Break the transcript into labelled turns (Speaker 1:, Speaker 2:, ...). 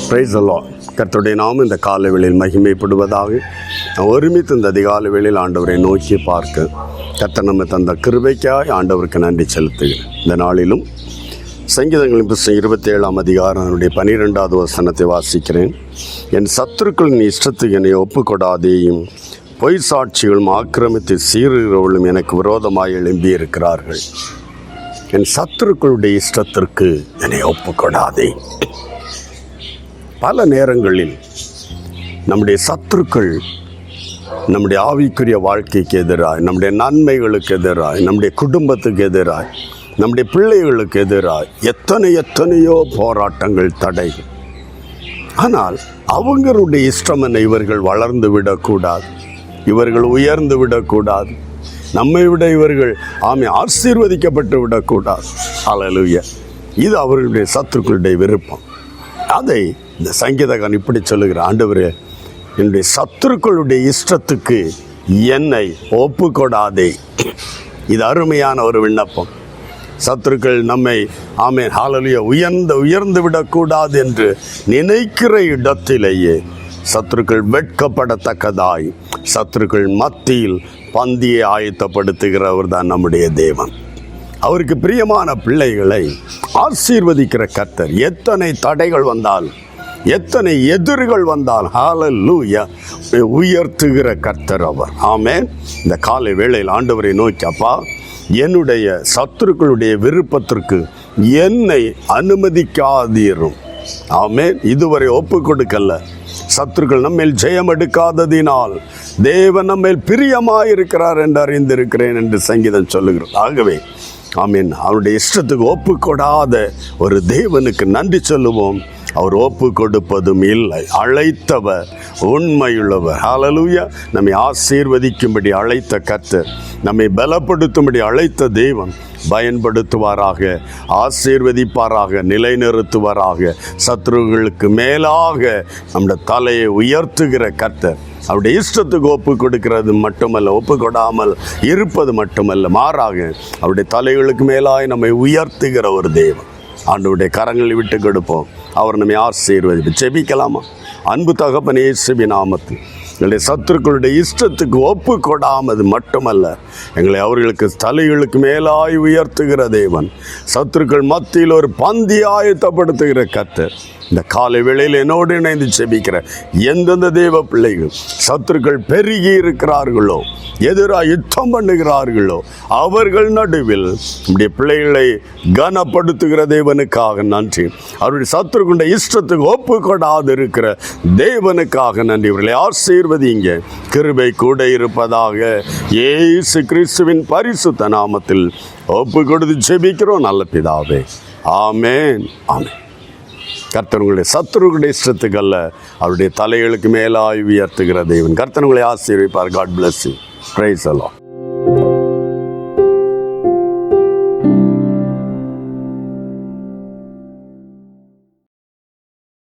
Speaker 1: Praise the Lord. கர்த்தருடைய நாமம் இந்த காலை வேளையில் மகிமைப்படுவதாக. ஒருமித்து இந்த அதிகாலை வேளையில் ஆண்டவரை நோக்கி பார்க்க கர்த்தர் நம்ம தந்த கிருபைக்காய் ஆண்டவருக்கு நன்றி செலுத்துகிறேன். இந்த நாளிலும் சங்கீதங்களின் புத்தகம் 27ஆம் அதிகாரம் அதனுடைய 12வது வசனத்தை வாசிக்கிறேன். என் சத்துருக்களின் இஷ்டத்துக்கு என்னை ஒப்புக்கொடாதேயும், பொய் சாட்சிகளும் ஆக்கிரமித்து சீறுகிறவர்களும் எனக்கு விரோதமாக எழும்பியிருக்கிறார்கள். என் சத்துருக்களுடைய இஷ்டத்திற்கு என்னை ஒப்புக்கொடாதே. பல நேரங்களில் நம்முடைய சத்துருக்கள் நம்முடைய ஆவிக்குரிய வாழ்க்கைக்கு எதிராக, நம்முடைய நன்மைகளுக்கு எதிராக, நம்முடைய குடும்பத்துக்கு எதிராக, நம்முடைய பிள்ளைகளுக்கு எதிராக எத்தனையோ போராட்டங்கள், தடைகள். ஆனால் அவங்களுடைய இஷ்டம் என்ன, இவர்கள் வளர்ந்து விடக்கூடாது, இவர்கள் உயர்ந்து விடக்கூடாது, நம்மை விட இவர்கள் ஆசீர்வதிக்கப்பட்டு விடக்கூடாது. ஹல்லேலூயா. இது அவர்களுடைய சத்துருக்களுடைய விருப்பம். அதை இந்த சங்கீதக்காரன் இப்படி சொல்லுகிற, ஆண்டவரே, என்னுடைய சத்துருக்களுடைய இஷ்டத்துக்கு என்னை ஒப்புக்கொடாதே. இது அருமையான ஒரு விண்ணப்பம். சத்துருக்கள் நம்மை ஹல்லேலூயா உயர்ந்து விடக்கூடாது என்று நினைக்கிற இடத்திலேயே சத்துருக்கள் வெட்கப்படத்தக்கதாய் சத்துருக்கள் மத்தியில் பந்தியை ஆயத்தப்படுத்துகிறவர் தான் நம்முடைய தேவன். அவருக்கு பிரியமான பிள்ளைகளை ஆசீர்வதிக்கிற கர்த்தர். எத்தனை தடைகள் வந்தால், எத்தனை எதிர்கள் வந்தால் ஹல்லேலூயா உயர்த்துகிற கர்த்தர் அவர். ஆமென். இந்த காலை வேளையில் ஆண்டவரை நோக்கி, அப்பா, என்னுடைய சத்துருக்களுடைய விருப்பத்திற்கு என்னை அனுமதிக்காதீரும். ஆமென். இதுவரை ஒப்பு கொடுக்கல. சத்துருக்கள் நம்மேல் ஜெயம் எடுக்காததினால் தேவன் நம்மேல் பிரியமாயிருக்கிறார் என்று அறிந்திருக்கிறேன் என்று சங்கீதம் சொல்லுகிறது. ஆகவே ஆமீன், அவருடைய இஷ்டத்துக்கு ஒப்பு கொடாத ஒரு தேவனுக்கு நன்றி சொல்லுவோம். அவர் ஒப்பு கொடுப்பதும் இல்லை. அழைத்தவர் உண்மையுள்ளவர். ஹல்லேலூயா. நம்மை ஆசீர்வதிக்கும்படி அழைத்த கர்த்தர், நம்மை பலப்படுத்தும்படி அழைத்த தேவன் பயன்படுத்துவாராக, ஆசீர்வதிப்பாராக, நிலைநிறுத்துவாராக. சத்துருக்களுக்கு மேலாக நம்முடைய தலையை உயர்த்துகிற கர்த்தர். அவருடைய இஷ்டத்துக்கு ஒப்பு கொடுக்கிறது மட்டுமல்ல, ஒப்பு கொடாமல் இருப்பது மட்டுமல்ல, மாறாக அவருடைய தலைகளுக்கு மேலாக நம்மை உயர்த்துகிற ஒரு தேவன். ஆண்டவருடைய கரங்களை விட்டு கொடுப்போம். அவர் நம்மை ஆசீர்வதிப்பு. ஜெபிக்கலாமா? அன்பு தகப்பனே, இயேசுவின் நாமத்தில் எங்களுடைய சத்துருக்களுடைய இஷ்டத்துக்கு ஒப்பு கொடாமது மட்டுமல்ல, எங்களை அவர்களுக்கு தலைகளுக்கு மேலாய் உயர்த்துகிற தேவன். சத்துருக்கள் மத்தியில் ஒரு பந்தி ஆயத்தப்படுத்துகிற கர்த்தர். இந்த காலை வேளையில் என்னோடு இணைந்து ஜெபிக்கிற எந்தெந்த தேவ பிள்ளைகள் சத்துருக்கள் பெருகி இருக்கிறார்களோ, எதிராக யுத்தம் பண்ணுகிறார்களோ, அவர்கள் நடுவில் நம்முடைய பிள்ளைகளை கனப்படுத்துகிற தேவனுக்காக நன்றி. அவருடைய சத்துருக்களுடைய இஷ்டத்துக்கு ஒப்பு கொடாது இருக்கிற தேவனுக்காக நன்றி. இவர்களை ஆசீர்வதிங்க. கிருபை கூட இருப்பதாக. இயேசு கிறிஸ்துவின் பரிசுத்த நாமத்தில் ஒப்பு கொடுத்து ஜெபிக்கிறோம் நல்ல பிதாவே. ஆமென், ஆமென். கர்த்தர் உங்களுடைய சத்துருக்களுடைய இஷ்டத்துக்கு அல்ல, அவருடைய தலைகளுக்கு மேலாய் உயர்த்துகிற தேவன். கர்த்தர் உங்களை ஆசீர்வதிப்பார். God bless you. Praise the Lord.